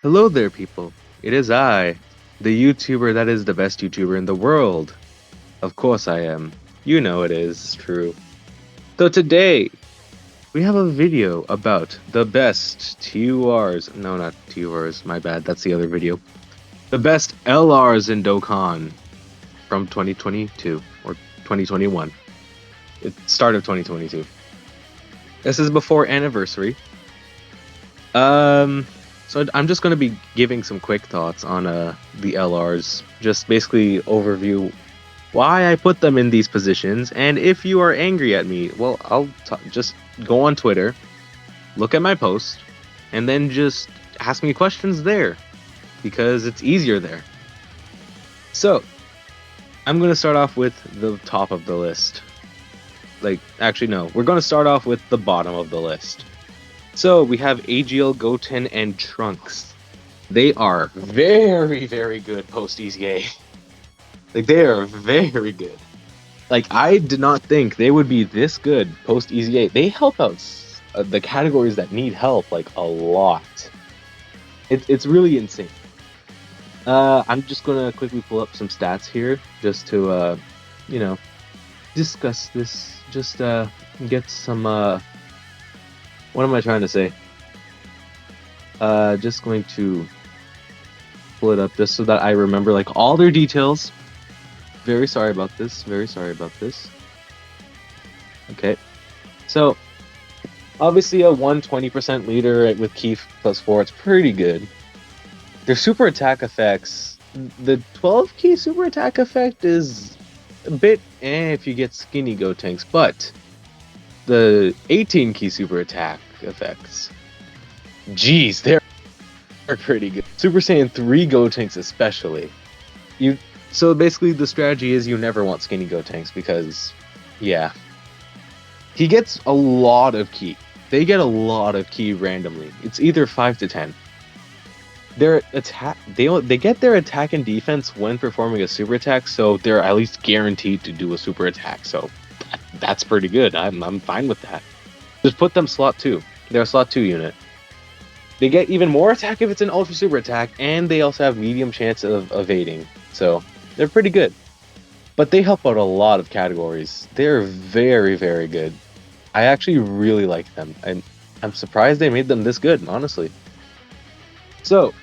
Hello there, people. It is I, the YouTuber that is the best YouTuber in the world. Of course I am. You know it is true. So today, we have a video about the best TURs. No, not TURs, my bad, that's the other video. The best LRs in Dokkan from 2022 or 2021. Start of 2022. This is before anniversary. So I'm just going to be giving some quick thoughts on the LRs, just basically overview why I put them in these positions, and if you are angry at me, well, I'll just go on Twitter, look at my post, and then just ask me questions there, because it's easier there. So, I'm going to start off with the top of the list. Actually, no, we're going to start off with the bottom of the list. So we have AGL, Goten, and Trunks. They are very, very good post EZA. They are very good. I did not think they would be this good post EZA. They help out the categories that need help a lot. It's really insane. I'm just gonna quickly pull up some stats here just to discuss this. Just get some what am I trying to say? Just going to pull it up just so that I remember all their details. Very sorry about this. Very sorry about this. Okay. So, obviously a 120% leader with Key +4, it's pretty good. Their super attack effects, the 12 key super attack effect is a bit if you get skinny Gotenks, but the 18 key super attack effects, geez, they're pretty good. Super Saiyan 3 Gotenks especially. So basically the strategy is you never want skinny Gotenks because, yeah. He gets a lot of ki. They get a lot of ki randomly. It's either 5 to 10. Their attack, they get their attack and defense when performing a super attack, so they're at least guaranteed to do a super attack. So that's pretty good. I'm fine with that. Just put them slot 2. They're a slot 2 unit. They get even more attack if it's an ultra super attack, and they also have medium chance of evading. So they're pretty good. But they help out a lot of categories. They're very, very good. I actually really like them. I'm surprised they made them this good, honestly. So,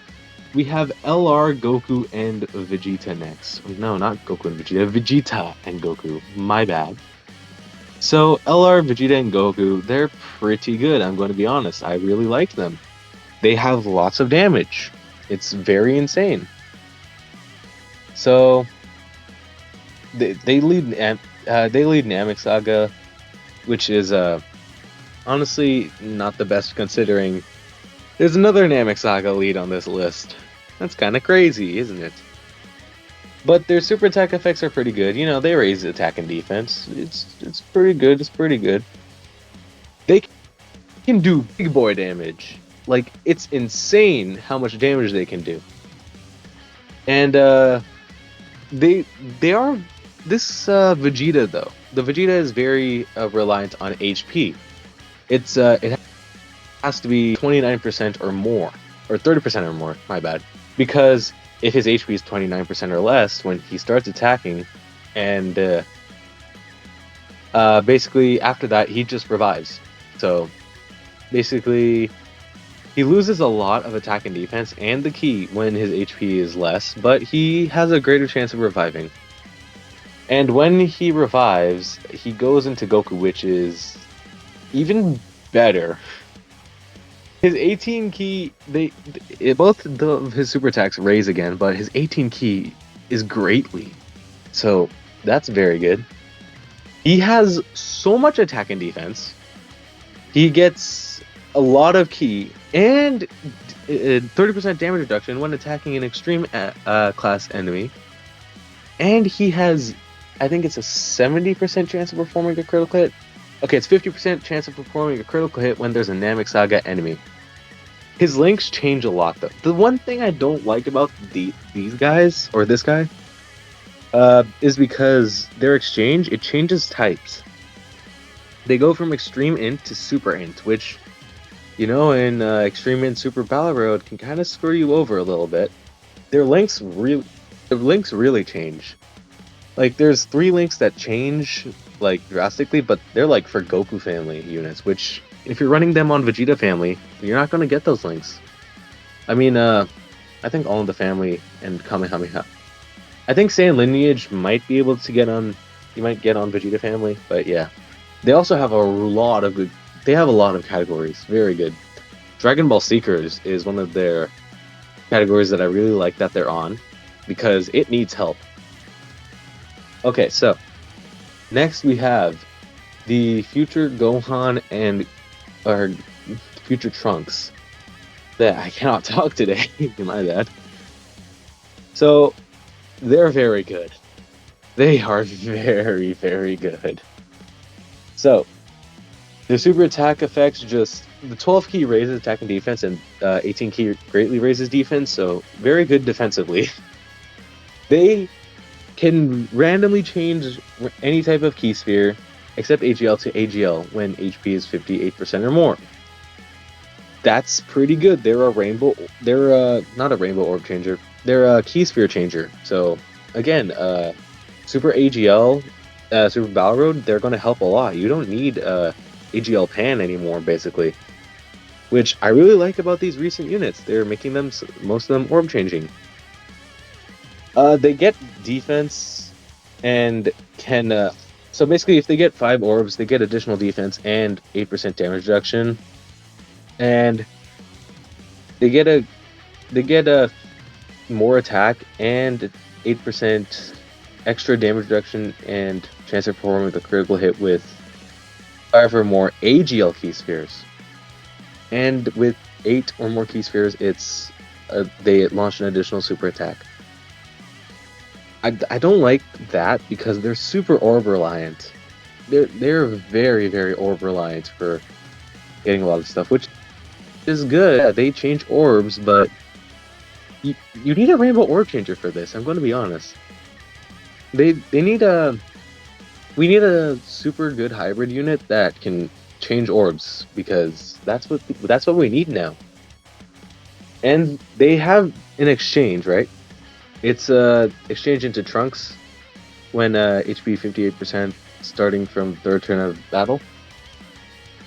we have LR, Goku, and Vegeta next. No, not Goku and Vegeta. Vegeta and Goku. My bad. So, LR, Vegeta, and Goku, they're pretty good, I'm going to be honest. I really like them. They have lots of damage. It's very insane. So, they lead Namek Saga, which is honestly not the best considering there's another Namek Saga lead on this list. That's kind of crazy, isn't it? But their super attack effects are pretty good. You know, they raise attack and defense. It's pretty good. It's pretty good. They can do big boy damage. It's insane how much damage they can do. And they are this Vegeta though. The Vegeta is very reliant on HP. It has to be 29% or more, or 30% or more. My bad. Because if his HP is 29% or less when he starts attacking, and basically after that he just revives. So basically he loses a lot of attack and defense and the ki when his HP is less, but he has a greater chance of reviving. And when he revives, he goes into Goku, which is even better. His 18 ki, both of his super attacks raise again, but his 18 ki is greatly. So that's very good. He has so much attack and defense. He gets a lot of ki and 30% damage reduction when attacking an extreme class enemy. And he has, I think it's a 70% chance of performing a critical hit. Okay, it's 50% chance of performing a critical hit when there's a Namek Saga enemy. His links change a lot, though. The one thing I don't like about these guys, or this guy, is because their exchange, it changes types. They go from extreme int to super int, which in Extreme and Super Battle Road can kind of screw you over a little bit. Their links really change. Like there's 3 links that change like drastically, but they're like for Goku family units, which if you're running them on Vegeta family, you're not gonna get those links. I mean, I think all of the family and Kamehameha. I think Saiyan Lineage might be able to get on. You might get on Vegeta family, but yeah, they also have a lot of good. They have a lot of categories. Very good. Dragon Ball Seekers is one of their categories that I really like that they're on because it needs help. Okay, so next we have the future Gohan and or future Trunks. That I cannot talk today. My bad. So they're very good. They are very, very good. So the super attack effects just the 12 key raises attack and defense, and 18 key greatly raises defense. So very good defensively. They can randomly change any type of key sphere except AGL to AGL when HP is 58% or more. That's pretty good. They're not a rainbow orb changer. They're a key sphere changer. So again, Super AGL, Super Battle Road, they're going to help a lot. You don't need AGL Pan anymore, basically. Which I really like about these recent units. They're making them most of them orb changing. They get defense and can. So basically, if they get 5 orbs, they get additional defense and 8% damage reduction, and they get a more attack and 8% extra damage reduction and chance of performing a critical hit with 5 or more AGL key spheres. And with 8 or more key spheres, they launch an additional super attack. I don't like that because they're super orb reliant. They're very, very orb reliant for getting a lot of stuff, which is good. Yeah, they change orbs, but you need a rainbow orb changer for this. I'm going to be honest. We need a super good hybrid unit that can change orbs because that's what we need now. And they have an exchange, right? It's exchange into Trunks when HP 58% starting from third turn of battle,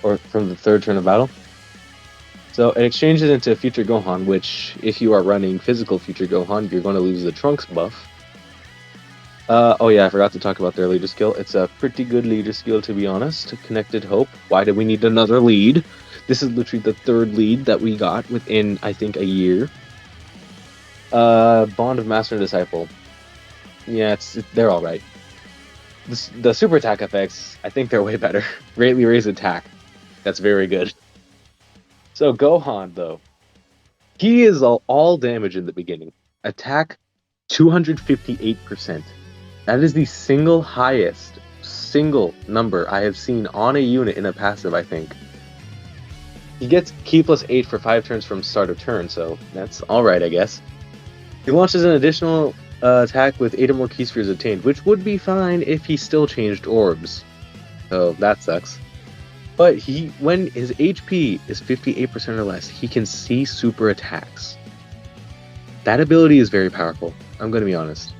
or from the third turn of battle. So it exchanges into Future Gohan, which if you are running physical Future Gohan, you're going to lose the Trunks buff. Oh yeah, I forgot to talk about their leader skill. It's a pretty good leader skill, to be honest. Connected Hope. Why do we need another lead? This is literally the 3rd lead that we got within, I think, a year. Bond of Master and Disciple. Yeah, they're alright. The super attack effects, I think they're way better. Greatly raise attack. That's very good. So Gohan, though. He is all damage in the beginning. Attack 258%. That is the highest single number I have seen on a unit in a passive, I think. He gets Ki plus 8 for 5 turns from start of turn, so that's alright, I guess. He launches an additional attack with 8 or more key spheres obtained, which would be fine if he still changed orbs. So that sucks. But when his HP is 58% or less, he can see super attacks. That ability is very powerful, I'm going to be honest.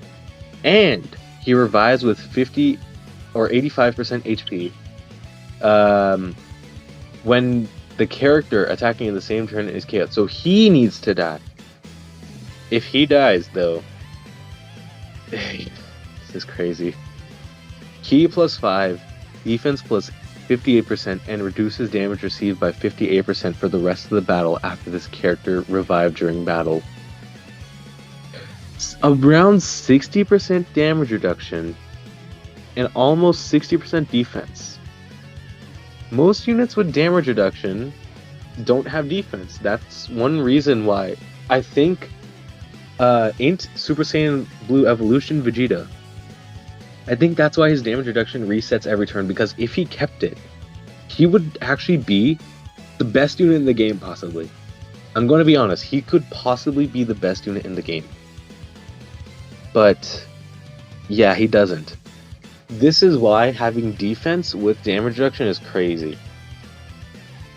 And he revives with 50 or 85% HP when the character attacking in the same turn is KO'd. So he needs to die. If he dies, though, this is crazy. Ki plus 5, defense plus 58%, and reduces damage received by 58% for the rest of the battle after this character revived during battle. Around 60% damage reduction and almost 60% defense. Most units with damage reduction don't have defense. That's one reason why I think ain't Super Saiyan Blue Evolution Vegeta. I think that's why his damage reduction resets every turn, because if he kept it, he would actually be the best unit in the game, possibly. I'm going to be honest, he could possibly be the best unit in the game. But yeah, he doesn't. This is why having defense with damage reduction is crazy.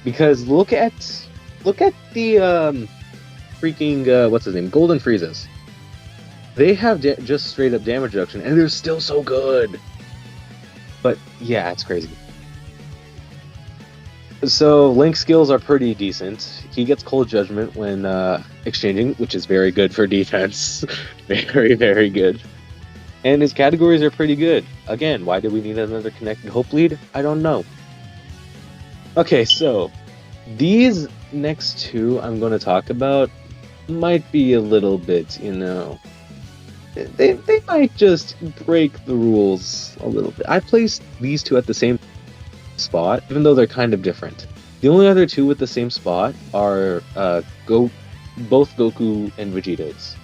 Because look at the freaking what's his name, Golden Friezas. They have just straight up damage reduction, and they're still so good. But yeah, it's crazy. So Link's skills are pretty decent. He gets Cold Judgment when exchanging, which is very good for defense. Very, very good. And his categories are pretty good. Again, why do we need another connected Hope lead? I don't know. Okay, so these next two I'm going to talk about might be a little bit, you know, they might just break the rules a little bit. I placed these two at the same spot, even though they're kind of different. The only other two with the same spot are both Goku and Vegeta's.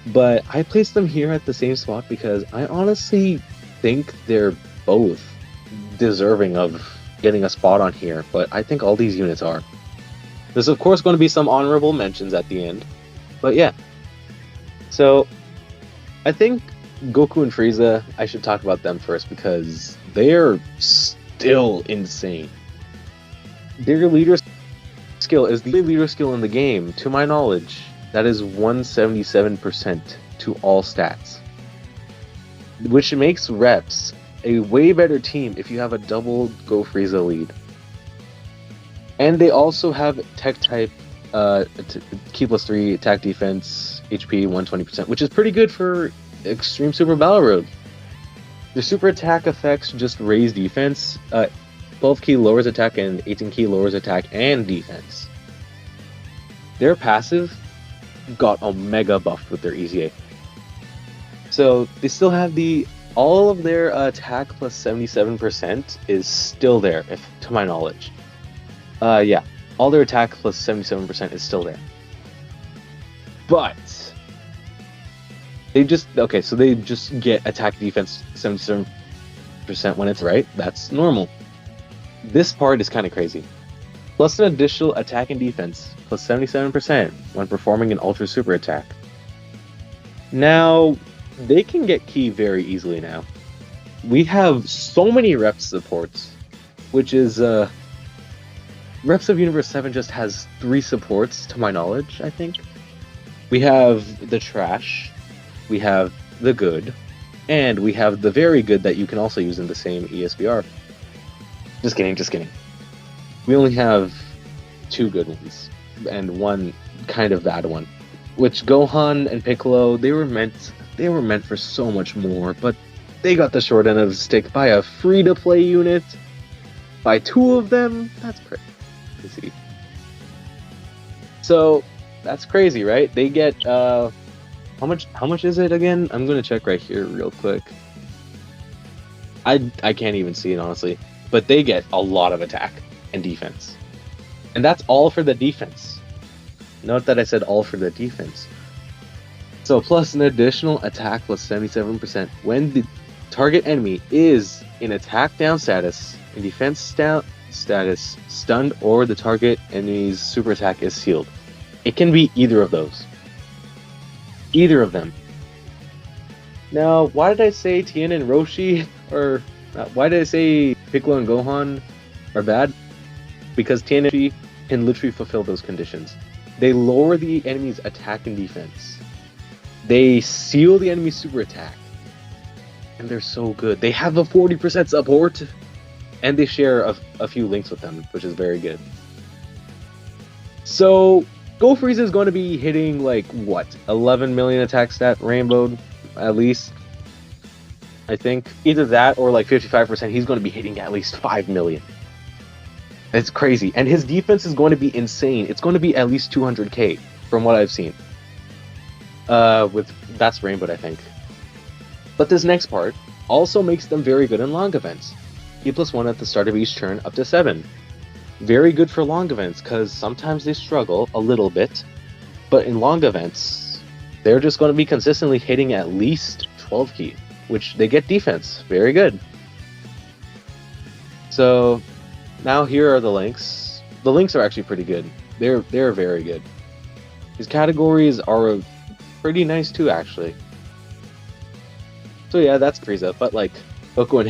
But I placed them here at the same spot because I honestly think they're both deserving of getting a spot on here, but I think all these units are. There's of course going to be some honorable mentions at the end, but yeah. So I think Goku and Frieza, I should talk about them first because they're still insane. Their leader skill is the leader skill in the game, to my knowledge. That is 177% to all stats, which makes Reps a way better team if you have a double Go Frieza lead. And they also have Tech type, Ki +3, attack defense, HP 120%, which is pretty good for Extreme Super Battle Road. The super attack effects just raise defense. 12 Ki lowers attack and 18 Ki lowers attack and defense. Their passive got a mega buff with their EZA. So they still have all of their attack plus 77% is still there, to my knowledge. Yeah, all their attack plus 77% is still there. But they just get attack defense 77% when it's right. That's normal. This part is kind of crazy. Plus an additional attack and defense plus 77% when performing an ultra super attack. Now they can get Ki very easily now. We have so many Reps supports, which is Reps of Universe 7 just has 3 supports to my knowledge, I think. We have the trash, we have the good, and we have the very good that you can also use in the same ESBR. Just kidding. We only have 2 good ones, and 1 kind of bad one. Which Gohan and Piccolo, they were meant for so much more, but they got the short end of the stick by a free-to-play unit. By 2 of them? That's crazy. So, that's crazy, right? They get, how much is it again? I'm gonna check right here real quick. I can't even see it, honestly. But they get a lot of attack and defense. And that's all for the defense. Note that I said all for the defense. So plus an additional attack plus 77% when the target enemy is in attack down status, in defense down status, stunned, or the target enemy's super attack is sealed. It can be either of those. Either of them. Now, why did I say Tien and Roshi why did I say Piccolo and Gohan are bad? Because Tien and Roshi can literally fulfill those conditions. They lower the enemy's attack and defense. They seal the enemy's super attack. And they're so good. They have a 40% support. And they share a few links with them, which is very good. So, Go Frieza is going to be hitting, like, what? 11 million attack stat rainbowed, at least. I think either that or like 55%, he's going to be hitting at least 5 million. It's crazy. And his defense is going to be insane. It's going to be at least 200k from what I've seen. That's rainbowed, I think. But this next part also makes them very good in long events. Ki +1 at the start of each turn up to 7. Very good for long events because sometimes they struggle a little bit. But in long events, they're just going to be consistently hitting at least 12 Ki. Which they get defense. Very good. So now here are the links. The links are actually pretty good. They're very good. His categories are pretty nice too, actually. So yeah, that's Frieza. But like Goku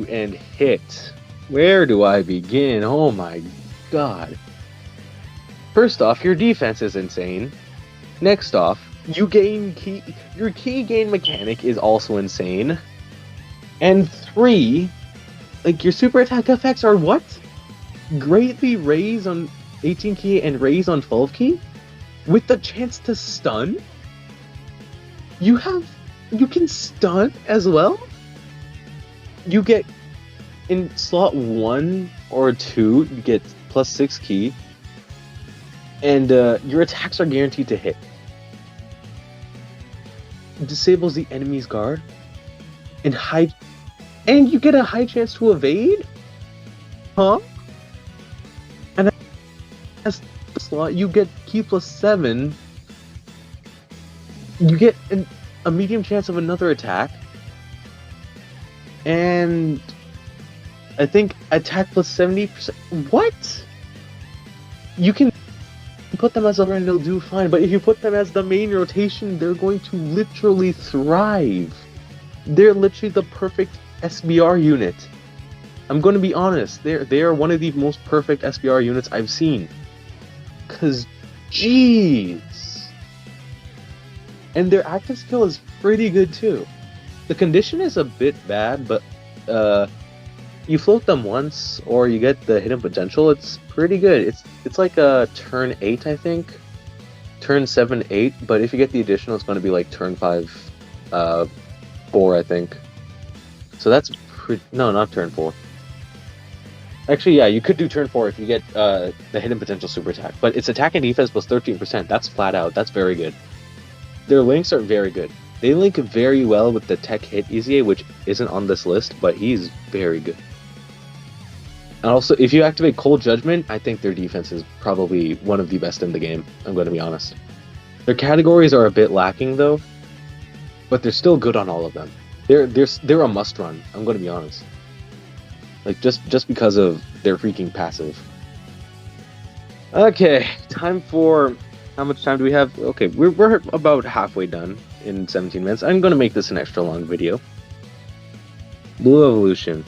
and Hit. Where do I begin? Oh my god. First off, your defense is insane. Next off, your key gain mechanic is also insane. And 3, like, your super attack effects are what? Greatly raise on 18 key and raise on 12 key? With the chance to stun? You can stun as well? You get, in slot 1 or 2, you get plus 6 key. And your attacks are guaranteed to hit. Disables the enemy's guard. And you get a high chance to evade? Huh? And as the slot, you get key plus 7. You get a medium chance of another attack. And I think attack plus 70%. What? You can put them as a and they'll do fine, but if you put them as the main rotation, they're going to literally thrive. They're literally the perfect SBR unit. I'm going to be honest, they are one of the most perfect SBR units I've seen. Cause jeez. And their active skill is pretty good too. The condition is a bit bad, but you float them once, or you get the hidden potential. It's pretty good. It's like a turn 8, I think. Turn 7, 8. But if you get the additional, it's going to be like turn 5, 4, I think. So that's no, not turn 4. Actually, yeah, you could do turn 4 if you get the hidden potential super attack. But it's attack and defense plus 13%. That's flat out. That's very good. Their links are very good. They link very well with the tech hit Eza, which isn't on this list, but he's very good. And also, if you activate Cold Judgment, I think their defense is probably one of the best in the game, I'm going to be honest. Their categories are a bit lacking, though, but they're still good on all of them. They're a must-run, I'm going to be honest. Like, just because of their freaking passive. Okay, time for... How much time do we have? Okay, we're about halfway done in 17 minutes. I'm going to make this an extra long video. Blue Evolution.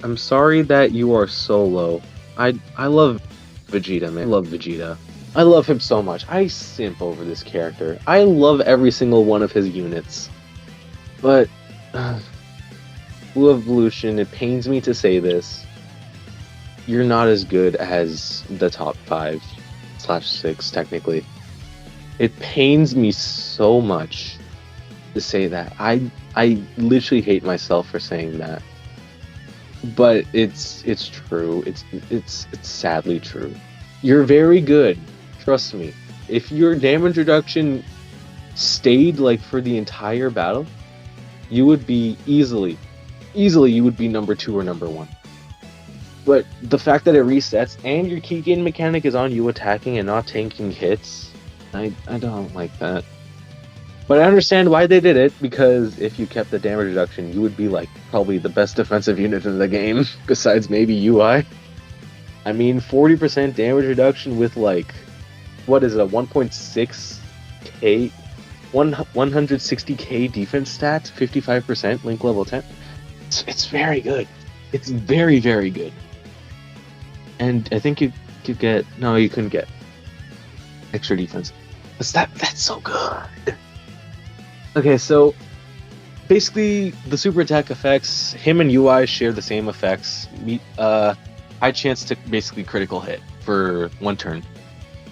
I'm sorry that you are so low. I love Vegeta, man. I love Vegeta. I love him so much. I simp over this character. I love every single one of his units. But Blue Evolution, it pains me to say this. You're not as good as the top 5/6, technically. It pains me so much to say that. I literally hate myself for saying that. But it's true. It's sadly true. You're very good. Trust me. If your damage reduction stayed like for the entire battle, you would be easily you would be number 2 or number 1. But the fact that it resets and your key gain mechanic is on you attacking and not tanking hits, I don't like that. But I understand why they did it, because if you kept the damage reduction, you would be like probably the best defensive unit in the game, besides maybe UI. I mean, 40% damage reduction with like, what is it, a 1.6k, 160k defense stats, 55%, link level 10. It's very good. It's very, very good. And I think you could get, no, you couldn't get extra defense. That's so good. Okay, so basically the super attack effects, him and UI share the same effects. High chance to basically critical hit for 1 turn.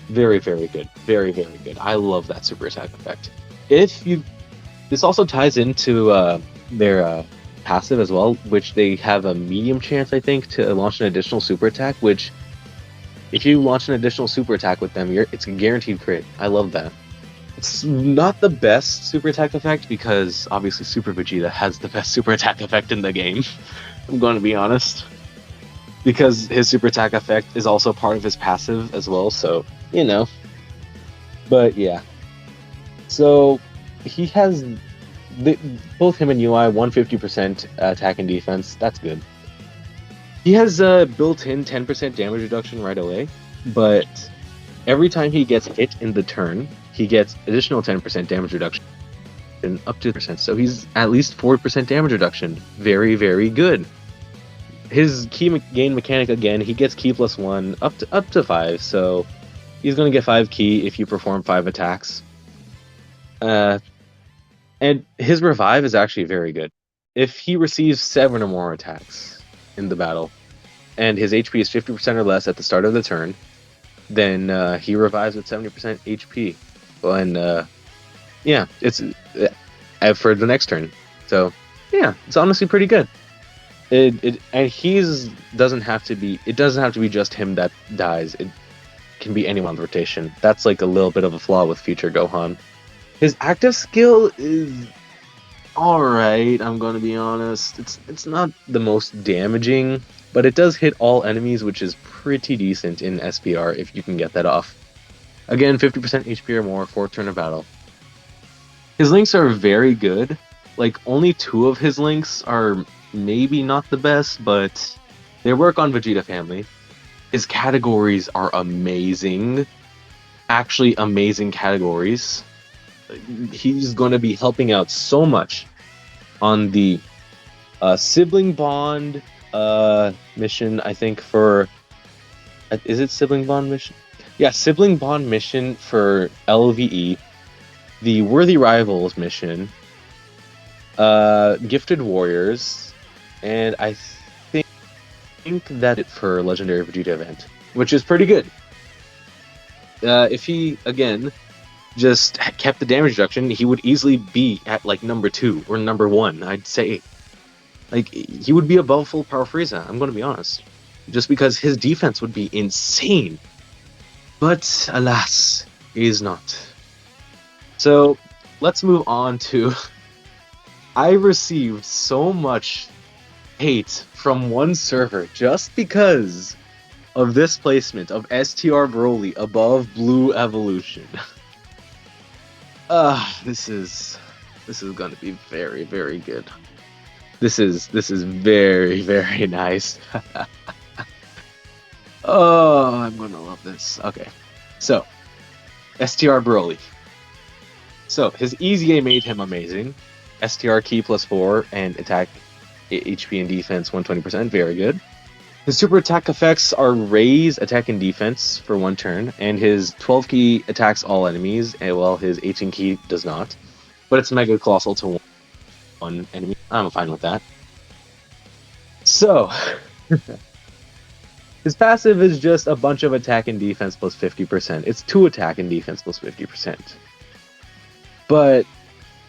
Very, very good. Very, very good. I love that super attack effect. This also ties into their passive as well, which they have a medium chance, I think, to launch an additional super attack, which if you launch an additional super attack with them, it's a guaranteed crit. I love that. It's not the best super attack effect, because obviously Super Vegeta has the best super attack effect in the game. I'm going to be honest. Because his super attack effect is also part of his passive as well, so, you know. But yeah. So, he has... both him and UI, 150% attack and defense. That's good. He has built-in 10% damage reduction right away, but every time he gets hit in the turn, he gets additional 10% damage reduction, up to percent. So he's at least 4% damage reduction. Very, very good. his gain mechanic again, he gets ki +1 up to 5, so he's going to get 5 ki if you perform 5 attacks. And his revive is actually very good. If he receives 7 or more attacks in the battle, and his HP is 50% or less at the start of the turn, then he revives with 70% HP. And yeah, it's for the next turn. So yeah, it's honestly pretty good. And doesn't have to be. It doesn't have to be just him that dies. It can be anyone on the rotation. That's like a little bit of a flaw with future Gohan. His active skill is alright, I'm gonna be honest. It's not the most damaging, but it does hit all enemies, which is pretty decent in SPR if you can get that off. Again, 50% HP or more, 4 turn of battle. His links are very good. Like, only 2 of his links are maybe not the best, but they work on Vegeta family. His categories are amazing. Actually, amazing categories. He's going to be helping out so much on the sibling bond mission, I think, for... Is it sibling bond mission? Yeah, sibling bond mission for LVE, the Worthy Rivals mission, Gifted Warriors, and I think that it for Legendary Vegeta event, which is pretty good. If he, again, just kept the damage reduction, he would easily be at like number 2 or number 1, I'd say. Like, he would be above full power Frieza, I'm gonna be honest. Just because his defense would be insane. But alas, he is not. So let's move on to... I received so much hate from one server just because of this placement of STR Broly above Blue Evolution. This is gonna be very, very good. This is very, very nice. Oh, I'm gonna love this. Okay, so STR Broly. So his EZA made him amazing. STR ki +4 and attack, HP and defense 120%. Very good. His super attack effects are raise attack and defense for 1 turn, and his 12 ki attacks all enemies, and while his 18 ki does not. But it's mega colossal to 1 enemy. I'm fine with that. So, his passive is just a bunch of attack and defense plus 50%. It's 2 attack and defense plus 50%. But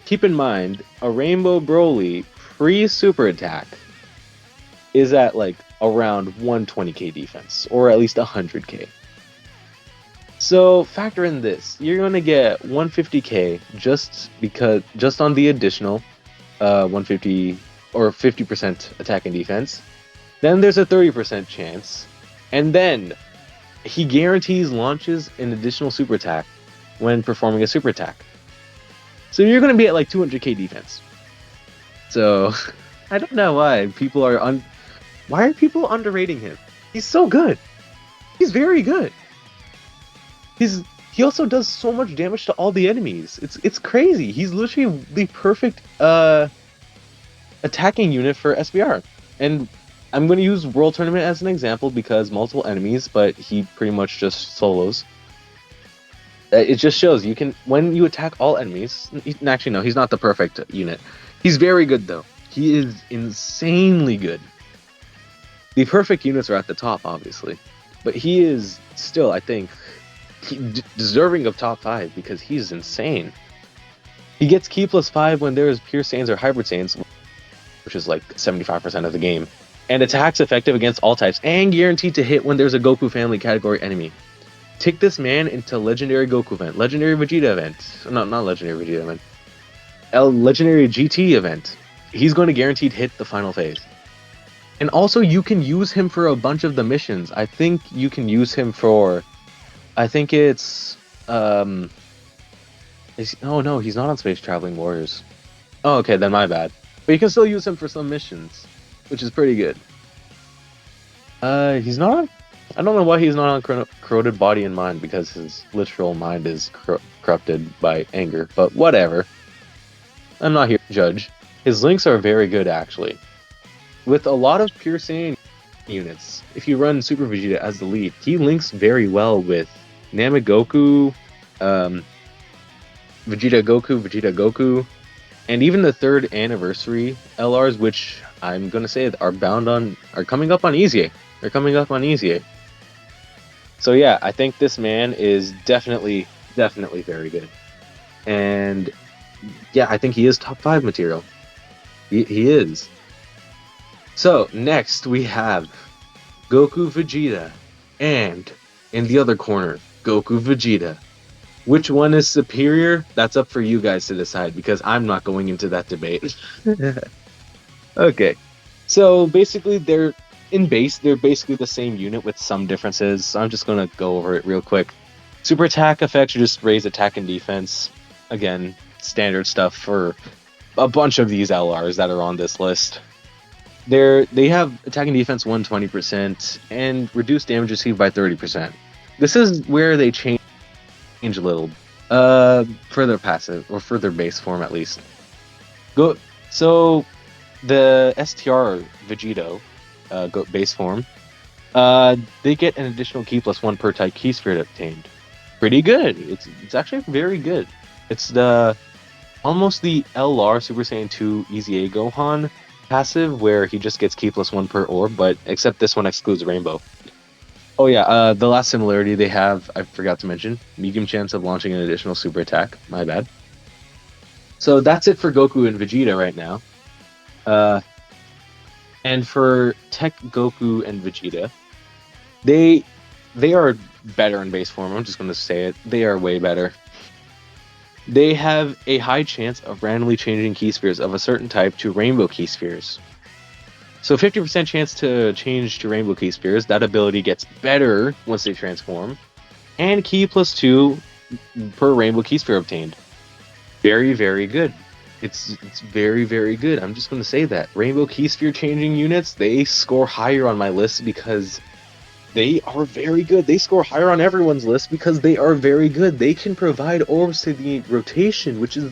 keep in mind, a Rainbow Broly pre-super attack is at like around 120k defense, or at least 100k. So factor in this, you're going to get 150k just on the additional 150 or 50% attack and defense. Then there's a 30% chance, and then he guarantees launches an additional super attack when performing a super attack. So you're going to be at like 200k defense. So I don't know why people are why are people underrating him? He's so good. He's very good. He also does so much damage to all the enemies. It's crazy. He's literally the perfect attacking unit for SBR. And I'm going to use World Tournament as an example because multiple enemies, but he pretty much just solos. It just shows you can, when you attack all enemies, actually no, he's not the perfect unit. He's very good though. He is insanely good. The perfect units are at the top, obviously. But he is still, I think, deserving of top 5 because he's insane. He gets ki +5 when there is pure Saiyans or hybrid Saiyans, which is like 75% of the game. And attacks effective against all types, and guaranteed to hit when there's a Goku family category enemy. Take this man into Legendary Goku event, Legendary Vegeta event. No, not Legendary Vegeta event. Legendary GT event. He's going to guaranteed hit the final phase. And also, you can use him for a bunch of the missions. I think you can use him for... I think it's... oh no, he's not on Space Traveling Warriors. Oh, okay, then my bad. But you can still use him for some missions, which is pretty good. He's not on... I don't know why he's not on Corroded Body and Mind, because his literal mind is corrupted by anger. But whatever. I'm not here to judge. His links are very good, actually. With a lot of pure Saiyan, units. If you run Super Vegeta as the lead, he links very well with Namagoku, Vegeta Goku, and even the 3rd anniversary LRs, which I'm gonna say are coming up on Easy. They're coming up on Easy. So yeah, I think this man is definitely very good. And yeah, I think he is top 5 material. He is. So next we have Goku Vegeta, and in the other corner, Goku Vegeta. Which one is superior? That's up for you guys to decide, because I'm not going into that debate. Okay. So basically they're basically the same unit with some differences. So I'm just gonna go over it real quick. Super attack effects just raise attack and defense. Again, standard stuff for a bunch of these LRs that are on this list. They have attack and defense 120% and reduce damage received by 30%. This is where they change a little. For their passive, or for their base form at least. So the STR Vegito base form, they get an additional key +1 per type key spirit obtained. Pretty good. It's actually very good. It's almost the LR Super Saiyan 2 Easy A Gohan passive, where he just gets key +1 per orb, but except this one excludes Rainbow. Oh yeah, the last similarity they have, I forgot to mention, medium chance of launching an additional super attack. My bad. So that's it for Goku and Vegeta right now. And for Tech Goku and Vegeta, they are better in base form. I'm just going to say it. They are way better. They have a high chance of randomly changing key spheres of a certain type to rainbow key spheres. So 50% chance to change to rainbow key spheres. That ability gets better once they transform. And key +2 per rainbow key sphere obtained. Very, very good. It's very, very good. I'm just going to say that. Rainbow key sphere changing units, they score higher on my list because they are very good. They score higher on everyone's list because they are very good. They can provide orbs to the rotation, which is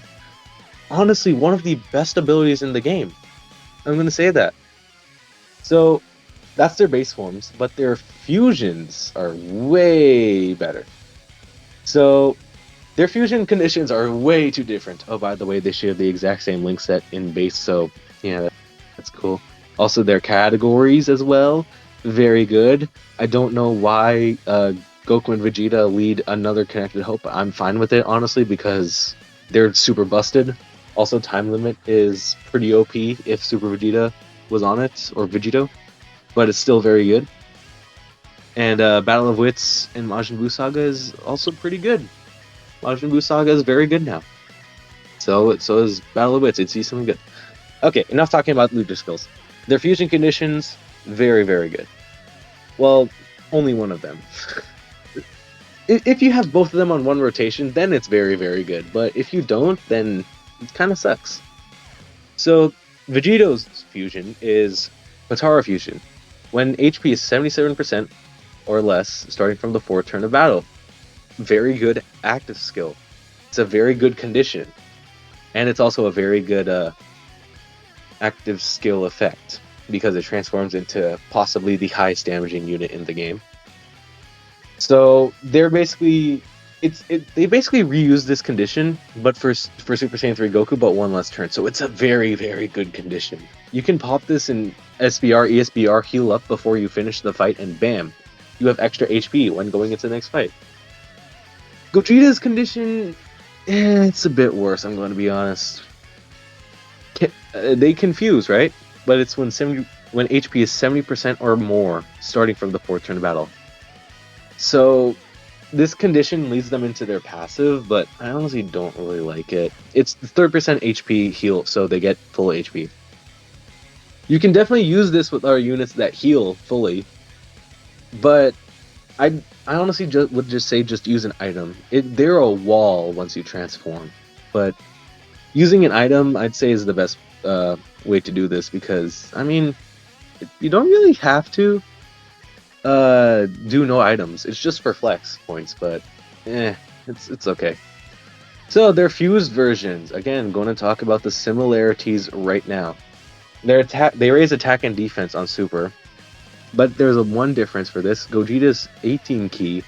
honestly one of the best abilities in the game. I'm going to say that. So that's their base forms, but their fusions are way better. So their fusion conditions are way too different. Oh, by the way, they share the exact same link set in base, so yeah, that's cool. Also, their categories as well, very good. I don't know why Goku and Vegeta lead another Connected Hope, but I'm fine with it, honestly, because they're super busted. Also, time limit is pretty OP if Super Vegeta was on it, or Vegito, but it's still very good. And Battle of Wits and Majin Buu Saga is also pretty good. Majin Buu Saga is very good now. So is Battle of Wits. It's decently good. Okay, enough talking about Lucha skills. Their fusion conditions, very, very good. Well, only one of them. If you have both of them on one rotation, then it's very, very good. But if you don't, then it kind of sucks. So Vegito's fusion is Potara fusion. When HP is 77% or less, starting from the 4th turn of battle. Very good active skill. It's a very good condition. And it's also a very good active skill effect, because it transforms into possibly the highest damaging unit in the game. So they're basically they basically reuse this condition, but for Super Saiyan 3 Goku, but one less turn. So it's a very, very good condition. You can pop this in SBR, ESBR, heal up before you finish the fight, and bam, you have extra HP when going into the next fight. Gogeta's condition, it's a bit worse, I'm going to be honest. They confuse, right? But it's when HP is 70% or more, starting from the 4th turn of battle. So this condition leads them into their passive, but I honestly don't really like it. It's 30% HP heal, so they get full HP. You can definitely use this with our units that heal fully, but I honestly would just say use an item. They're a wall once you transform, but using an item, I'd say, is the best way to do this, because, I mean, you don't really have to do no items. It's just for flex points, but it's okay. So their fused versions, again, going to talk about the similarities right now. They raise attack and defense on Super. But there's a one difference for this. Gogeta's 18 key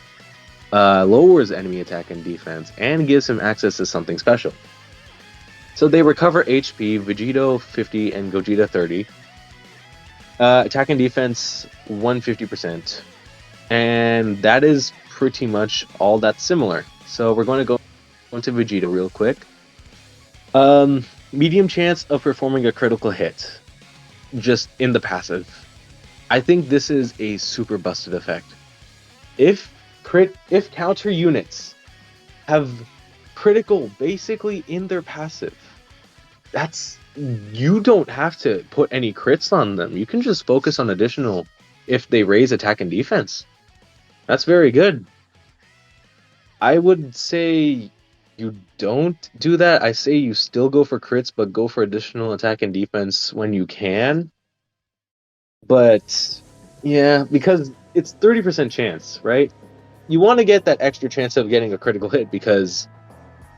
lowers enemy attack and defense and gives him access to something special. So they recover HP, Vegito 50 and Gogeta 30. Attack and defense 150%. And that is pretty much all that's similar. So we're going to go into Vegeta real quick. Medium chance of performing a critical hit. Just in the passive. I think this is a super busted effect. If counter units have critical basically in their passive, you don't have to put any crits on them. You can just focus on additional if they raise attack and defense. That's very good. I would say you don't do that. I say you still go for crits, but go for additional attack and defense when you can. But yeah, because it's 30% chance, right? You want to get that extra chance of getting a critical hit because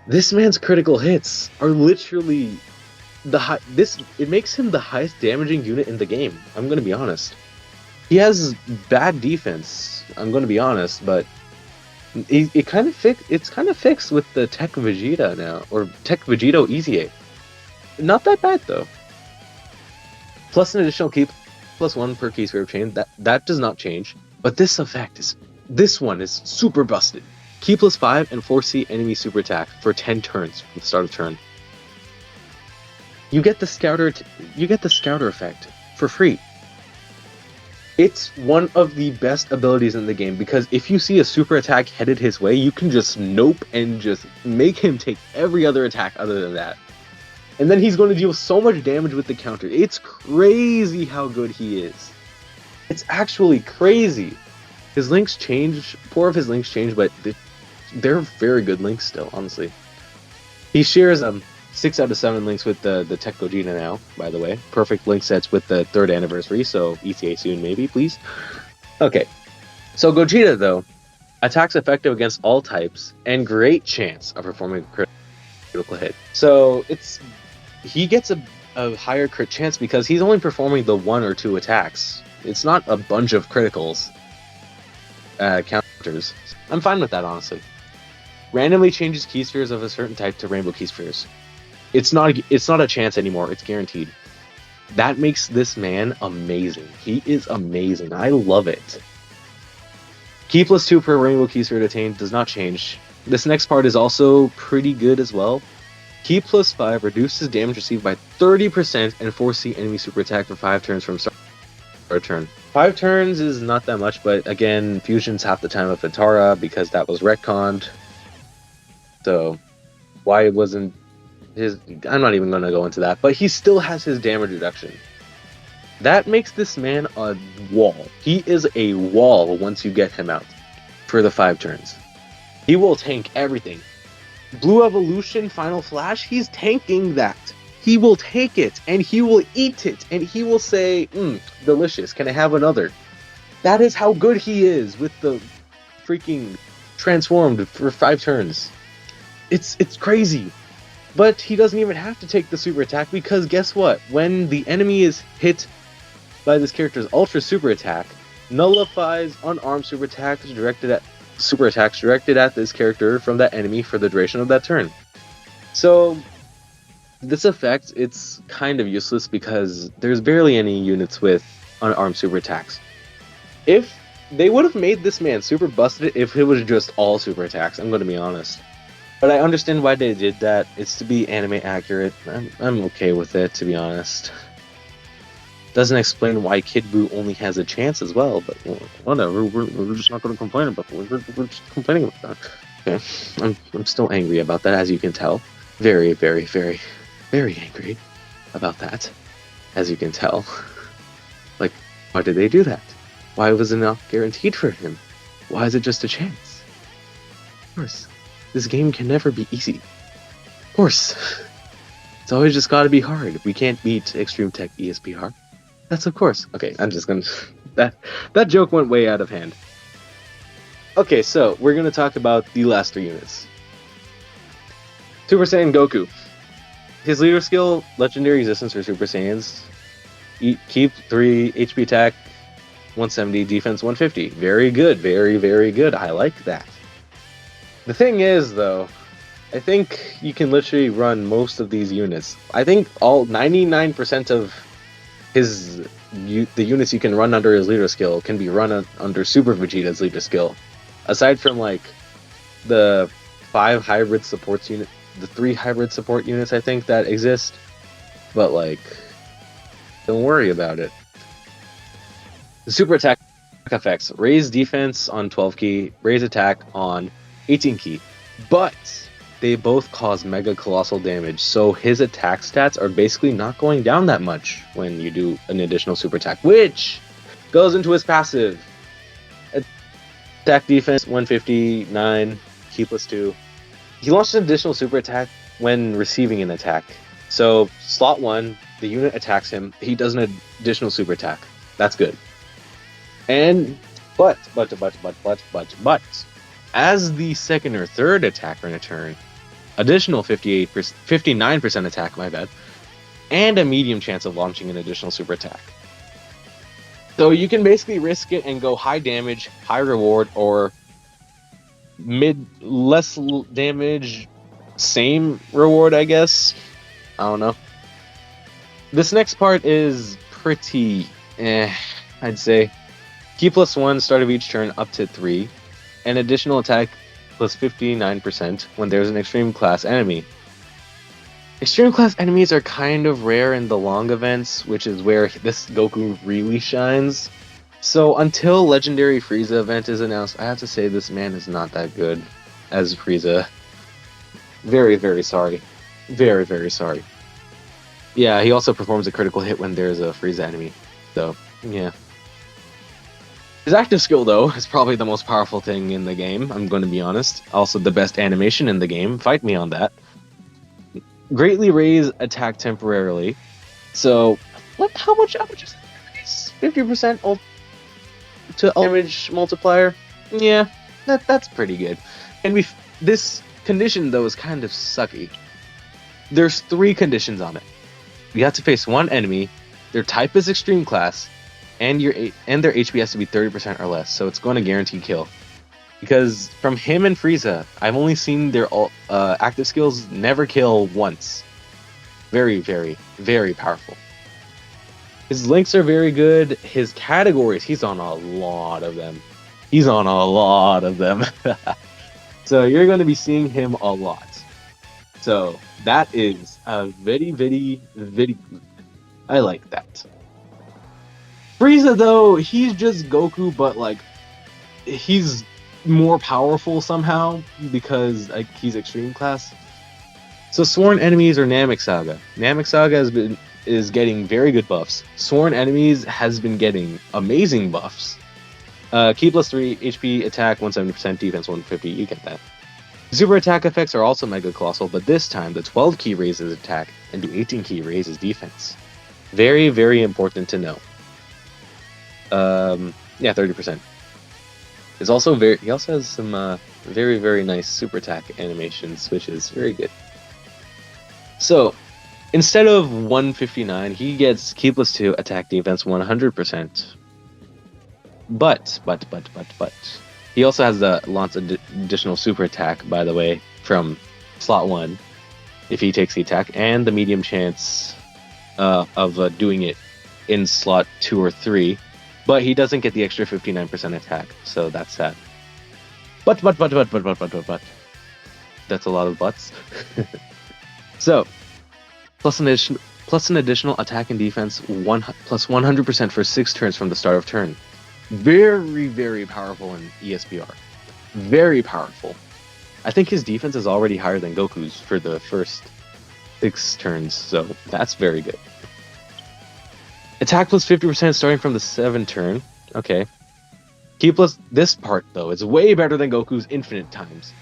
this man's critical hits are literally it makes him the highest damaging unit in the game. I'm going to be honest. He has bad defense. I'm going to be honest, but it's kind of fixed with the Tech Vegeta now, or Tech Vegito Easy. Not that bad though. Plus an additional key, plus 1 per key sphere chain. That does not change. But this one is super busted. Key plus 5 and 4C enemy super attack for 10 turns from the start of turn. You get the scouter effect for free. It's one of the best abilities in the game because if you see a super attack headed his way, you can just nope and just make him take every other attack other than that. And then he's going to deal so much damage with the counter. It's crazy how good he is. It's actually crazy. His links change, 4 of his links change, but they're very good links still, honestly. He shares 6 out of 7 links with the Tech Gogeta now, by the way. Perfect link sets with the 3rd anniversary, so ETA soon maybe, please. Okay, so Gogeta, though, attacks effective against all types, and great chance of performing a critical hit. So he gets a higher crit chance because he's only performing the 1 or 2 attacks. It's not a bunch of criticals. Counters. I'm fine with that, honestly. Randomly changes key spheres of a certain type to rainbow key spheres. It's not a chance anymore. It's guaranteed. That makes this man amazing. He is amazing. I love it. Key plus 2 per rainbow key sphere attained does not change. This next part is also pretty good as well. Key plus 5 reduces damage received by 30% and 4C enemy super attack for 5 turns from start of turn. 5 turns is not that much, but again, fusion's half the time of Vitara because that was retconned. So, why it wasn't his... I'm not even going to go into that, but he still has his damage reduction. That makes this man a wall. He is a wall once you get him out for the 5 turns. He will tank everything. Blue Evolution, Final Flash, he's tanking that. He will take it, and he will eat it, and he will say, delicious, can I have another? That is how good he is with the freaking transformed for 5 turns. It's crazy. But he doesn't even have to take the super attack, because guess what? When the enemy is hit by this character's ultra super attack, nullifies unarmed super attacks directed at this character from that enemy for the duration of that turn. So this effect, it's kind of useless because there's barely any units with unarmed super attacks. If they would have made this man super busted if it was just all super attacks, I'm going to be honest. But I understand why they did that. It's to be anime accurate. I'm okay with it, to be honest. Doesn't explain why Kid Buu only has a chance as well, but whatever. We're just not going to complain about that. We're just complaining about that. Okay. I'm still angry about that, as you can tell. Very, very, very, very angry about that, as you can tell. Like, why did they do that? Why was it not guaranteed for him? Why is it just a chance? Of course. This game can never be easy. Of course. It's always just gotta be hard. We can't beat Extreme Tech ESP hard. That's of course. Okay, I'm just gonna... That joke went way out of hand. Okay, so we're gonna talk about the last 3 units. Super Saiyan Goku. His leader skill, Legendary Resistance for Super Saiyans. Keep 3 HP attack, 170, defense 150. Very good, very, very good. I like that. The thing is, though, I think you can literally run most of these units. I think all 99% of the units you can run under his leader skill can be run under Super Vegeta's leader skill. Aside from like the 5 hybrid supports unit, the 3 hybrid support units I think that exist, but like, don't worry about it. The super attack effects: raise defense on 12 key, raise attack on 18 key, but they both cause mega colossal damage, so his attack stats are basically not going down that much when you do an additional super attack, which goes into his passive. Attack defense 159, key +2. He launched an additional super attack when receiving an attack. So slot 1, the unit attacks him, he does an additional super attack. That's good. And but as the second or third attacker in a turn, additional 59% attack, my bad, and a medium chance of launching an additional super attack. So you can basically risk it and go high damage, high reward, or less damage, same reward, I guess. I don't know. This next part is pretty I'd say. Key +1, start of each turn up to 3. An additional attack plus 59% when there's an extreme class enemy. Extreme class enemies are kind of rare in the long events, which is where this Goku really shines. So until Legendary Frieza event is announced, I have to say this man is not that good as Frieza. Very, very sorry. Very, very sorry. Yeah, he also performs a critical hit when there's a Frieza enemy. So, yeah. His active skill, though, is probably the most powerful thing in the game, I'm going to be honest. Also the best animation in the game, fight me on that. Greatly raise attack temporarily. So, how much is it? 50% to damage multiplier? Yeah, that's pretty good. And this condition, though, is kind of sucky. There's 3 conditions on it. You have to face 1 enemy, their type is extreme class, and their HP has to be 30% or less, so it's going to guarantee kill. Because from him and Frieza, I've only seen their active skills never kill once. Very, very, very powerful. His links are very good. His categories, he's on a lot of them. He's on a lot of them. So you're going to be seeing him a lot. So that is very, very, very good. I like that. Frieza, though, he's just Goku, but like he's more powerful somehow because like he's extreme class. So sworn enemies are Namek Saga. Namek Saga is getting very good buffs. Sworn enemies has been getting amazing buffs. Key +3, HP, attack 170%, defense 150. You get that. Super attack effects are also mega colossal, but this time the 12 key raises attack and the 18 key raises defense. Very, very important to know. Yeah, 30%. It's also he also has some very, very nice super attack animations, which is very good. So instead of 159, he gets key +2, attack defense 100%. But he also has the launch additional super attack, by the way, from slot 1 if he takes the attack, and the medium chance of doing it in slot 2 or 3. But he doesn't get the extra 59% attack, so that's sad. But. That's a lot of buts. So, plus an additional attack and defense, plus 100% for 6 turns from the start of turn. Very, very powerful in ESPR. Very powerful. I think his defense is already higher than Goku's for the first 6 turns, so that's very good. Attack plus 50% starting from the 7th turn. Okay. Key plus this part, though, is way better than Goku's infinite times.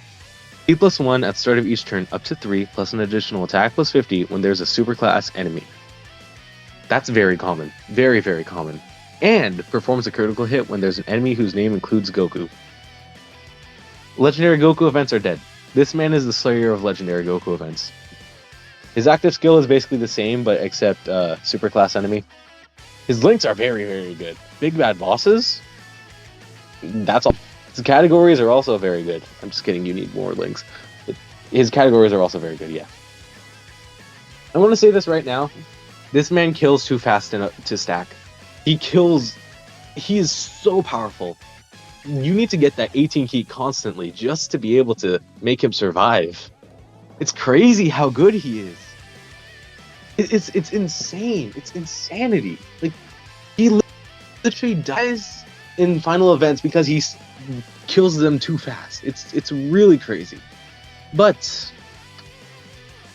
Key +1 at the start of each turn up to 3, plus an additional attack plus 50 when there's a superclass enemy. That's very common. Very, very common. And performs a critical hit when there's an enemy whose name includes Goku. Legendary Goku events are dead. This man is the slayer of legendary Goku events. His active skill is basically the same, but except superclass enemy. His links are very, very good. Big bad bosses. That's all. His categories are also very good. I'm just kidding. You need more links. But his categories are also very good. Yeah. I want to say this right now. This man kills too fast to stack. He kills. He is so powerful. You need to get that 18 key constantly just to be able to make him survive. It's crazy how good he is. It's insane. It's insanity. Like, he literally dies in final events because he kills them too fast. It's really crazy. But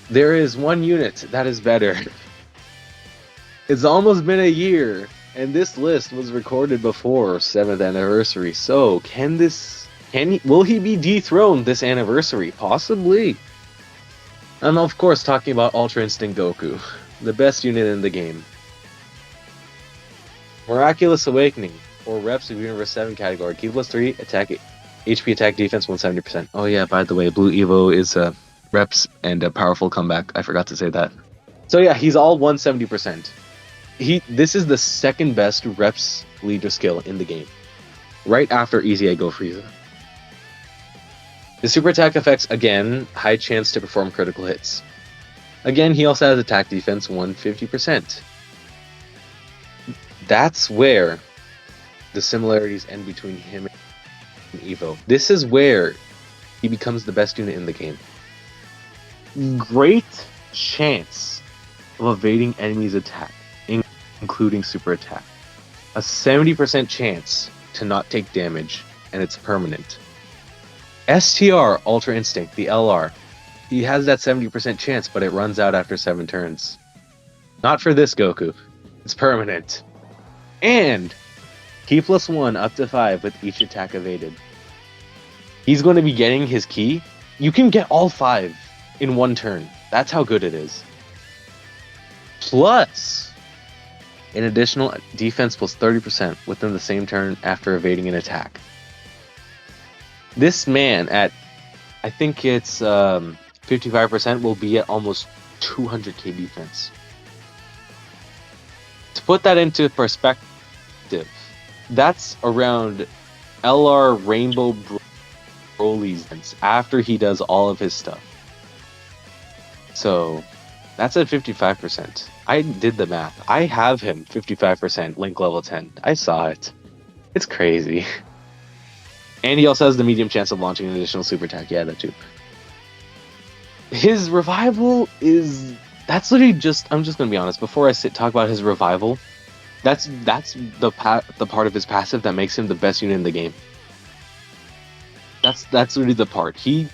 there is one unit that is better. It's almost been a year, and this list was recorded before 7th anniversary. So will he be dethroned this anniversary? Possibly. I'm of course talking about Ultra Instinct Goku, the best unit in the game. Miraculous Awakening, or Reps of Universe 7 category. Key plus 3, attack, HP attack defense 170%. Oh yeah, by the way, Blue Evo is Reps and a powerful comeback. I forgot to say that. So yeah, he's all 170%. This is the second best Reps leader skill in the game, right after Easy Go Frieza. The super attack effects, again, high chance to perform critical hits. Again, he also has attack defense 150%. That's where the similarities end between him and Evo. This is where he becomes the best unit in the game. Great chance of evading enemies' attack, including super attack. A 70% chance to not take damage, and it's permanent. STR, Ultra Instinct, the LR. He has that 70% chance, but it runs out after 7 turns. Not for this Goku. It's permanent. And key plus 1 up to 5 with each attack evaded. He's going to be getting his key. You can get all 5 in 1 turn. That's how good it is. Plus an additional defense plus 30% within the same turn after evading an attack. This man at, I think it's 55%, will be at almost 200k defense. To put that into perspective, that's around LR Rainbow Broly's defense after he does all of his stuff. So that's at 55%. I did the math. I have him 55% Link level 10. I saw it. It's crazy. And he also has the medium chance of launching an additional super attack. Yeah, that too. His revival is... That's literally just... I'm just going to be honest. Before I talk about his revival, that's the part of his passive that makes him the best unit in the game. That's really the part. He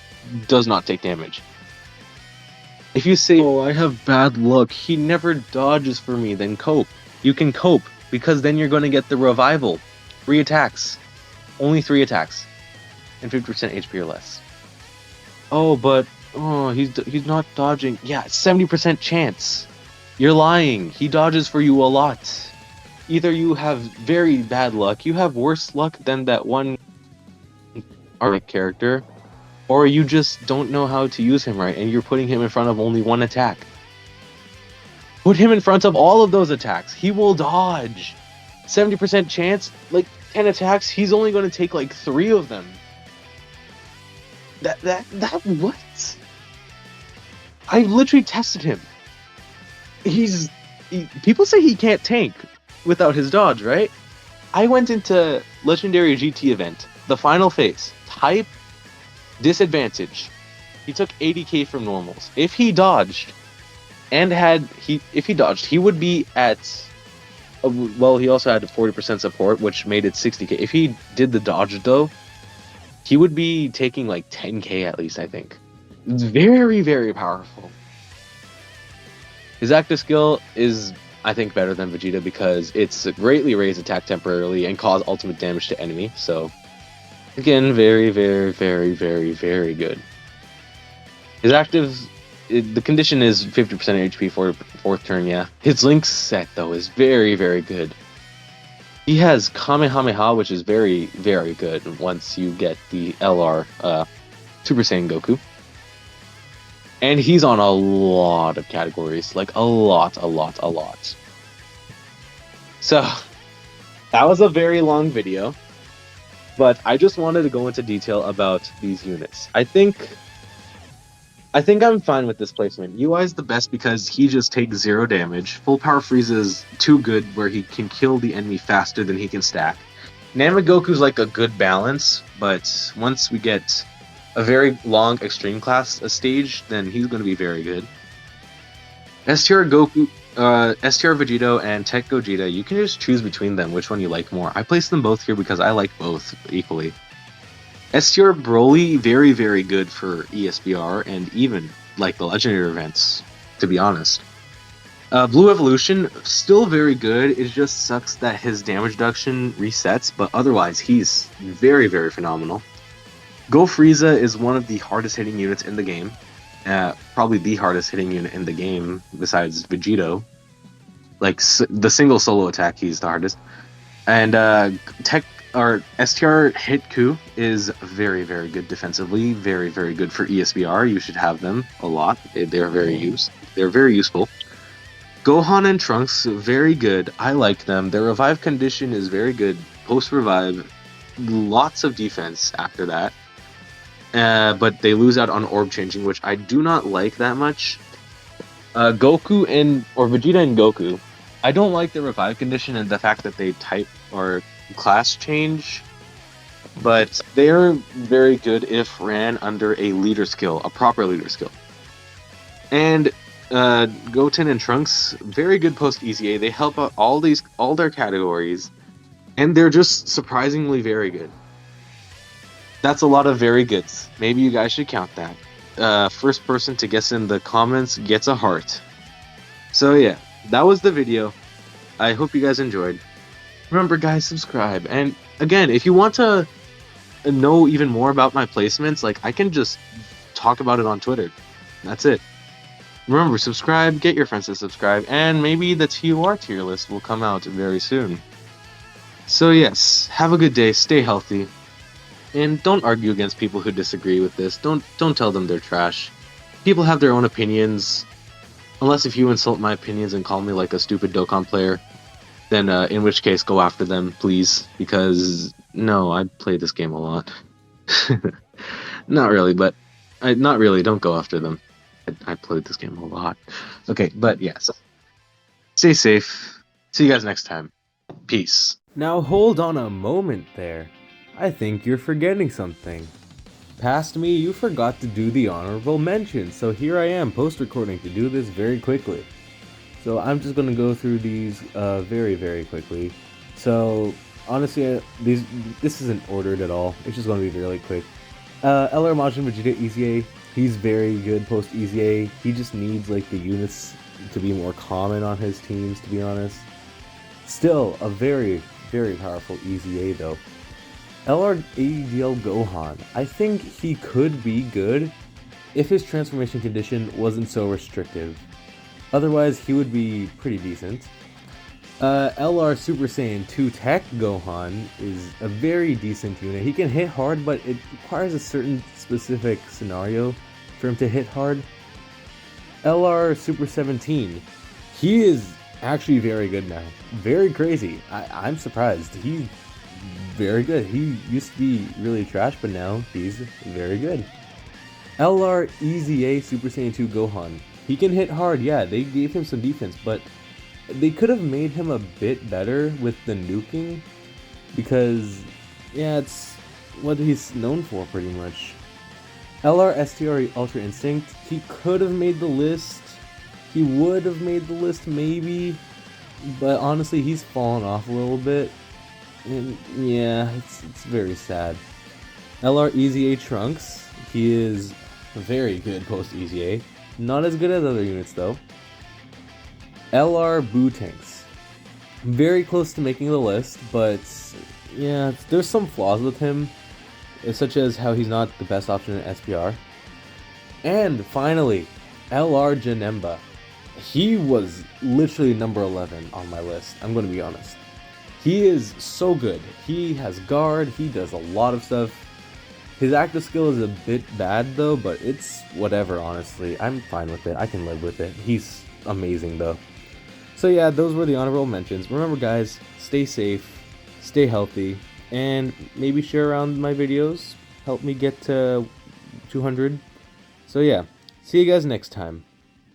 does not take damage. If you say, oh, I have bad luck, he never dodges for me, then cope. You can cope, because then you're going to get the revival. 3 attacks. Only 3 attacks. And 50% HP or less. Oh, but... Oh, he's not dodging. Yeah, 70% chance. You're lying. He dodges for you a lot. Either you have very bad luck, you have worse luck than that one character, or you just don't know how to use him right, and you're putting him in front of only 1 attack. Put him in front of all of those attacks. He will dodge. 70% chance, like 10 attacks, he's only going to take like 3 of them. What? I literally tested him. People say he can't tank without his dodge, right? I went into Legendary GT event, the final phase, type disadvantage. He took 80k from normals. If he dodged, he would be at... well, he also had 40% support, which made it 60k. If he did the dodge, though, he would be taking like 10k at least, I think. It's very, very powerful. His active skill is, I think, better than Vegeta because it's greatly raise attack temporarily and cause ultimate damage to enemy. So, again, very, very, very, very, very good. His active... the condition is 50% HP for 4th turn, yeah. His Link set, though, is very, very good. He has Kamehameha, which is very, very good once you get the LR Super Saiyan Goku. And he's on a lot of categories. Like, a lot. So that was a very long video, but I just wanted to go into detail about these units. I think I'm fine with this placement. UI is the best because he just takes 0 damage. Full power freeze is too good where he can kill the enemy faster than he can stack. Namagoku's like a good balance, but once we get a very long extreme class stage, then he's going to be very good. STR Goku, STR Vegito, and Tech Gogeta, you can just choose between them which one you like more. I placed them both here because I like both equally. STR Broly, very, very good for ESBR and even like the legendary events, to be honest. Blue Evolution, still very good. It just sucks that his damage reduction resets, but otherwise he's very, very phenomenal. Go Frieza is one of the hardest hitting units in the game. Probably the hardest hitting unit in the game besides Vegito. Like the single solo attack, he's the hardest. And STR Hitku is very, very good defensively. Very, very good for ESBR. You should have them a lot. They're very useful. Gohan and Trunks, very good. I like them. Their revive condition is very good. Post-revive, lots of defense after that. But they lose out on orb changing, which I do not like that much. Vegeta and Goku, I don't like the revive condition and the fact that they type or class change, but they're very good if ran under a leader skill, a proper leader skill. And Goten and Trunks, very good post EZA. They help out all their categories, and they're just surprisingly very good. That's a lot of very goods. Maybe you guys should count that. First person to guess in the comments gets a heart. So yeah, that was the video. I hope you guys enjoyed. Remember guys, subscribe. And again, if you want to know even more about my placements, like I can just talk about it on Twitter. That's it. Remember, subscribe, get your friends to subscribe, and maybe the TOR tier list will come out very soon. So yes, have a good day, stay healthy, and don't argue against people who disagree with this. Don't tell them they're trash. People have their own opinions. Unless if you insult my opinions and call me like a stupid Dokkan player, then in which case go after them, please. Because no, I play this game a lot. Not really, don't go after them. I played this game a lot. Okay, but yeah, so stay safe. See you guys next time. Peace. Now hold on a moment there. I think you're forgetting something. Past me, you forgot to do the honorable mention, so here I am post-recording to do this very quickly. So I'm just going to go through these very, very quickly. So honestly, this isn't ordered at all. It's just going to be really quick. LR Majin Vegeta EZA, he's very good post EZA. He just needs like the units to be more common on his teams, to be honest. Still a very, very powerful EZA though. LR ADL Gohan, I think he could be good if his transformation condition wasn't so restrictive. Otherwise, he would be pretty decent. LR Super Saiyan 2 Tech Gohan is a very decent unit. He can hit hard, but it requires a certain specific scenario for him to hit hard. LR Super 17, he is actually very good now. Very crazy. I'm surprised. He's very good. He used to be really trash, but now he's very good. LR EZA Super Saiyan 2 Gohan. He can hit hard, yeah, they gave him some defense, but they could have made him a bit better with the nuking, because, yeah, it's what he's known for pretty much. LR STR Ultra Instinct, he could have made the list, he would have made the list maybe, but honestly he's fallen off a little bit, and yeah, it's very sad. LR EZA Trunks, he is very good post EZA. Not as good as other units though. LR Bootanks. Very close to making the list, but yeah, there's some flaws with him, such as how he's not the best option in SPR. And finally, LR Janemba. He was literally number 11 on my list, I'm going to be honest. He is so good. He has guard, he does a lot of stuff. His active skill is a bit bad though, but it's whatever honestly. I'm fine with it. I can live with it. He's amazing though. So yeah, those were the honorable mentions. Remember guys, stay safe, stay healthy, and maybe share around my videos. Help me get to 200. So yeah, see you guys next time.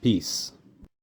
Peace.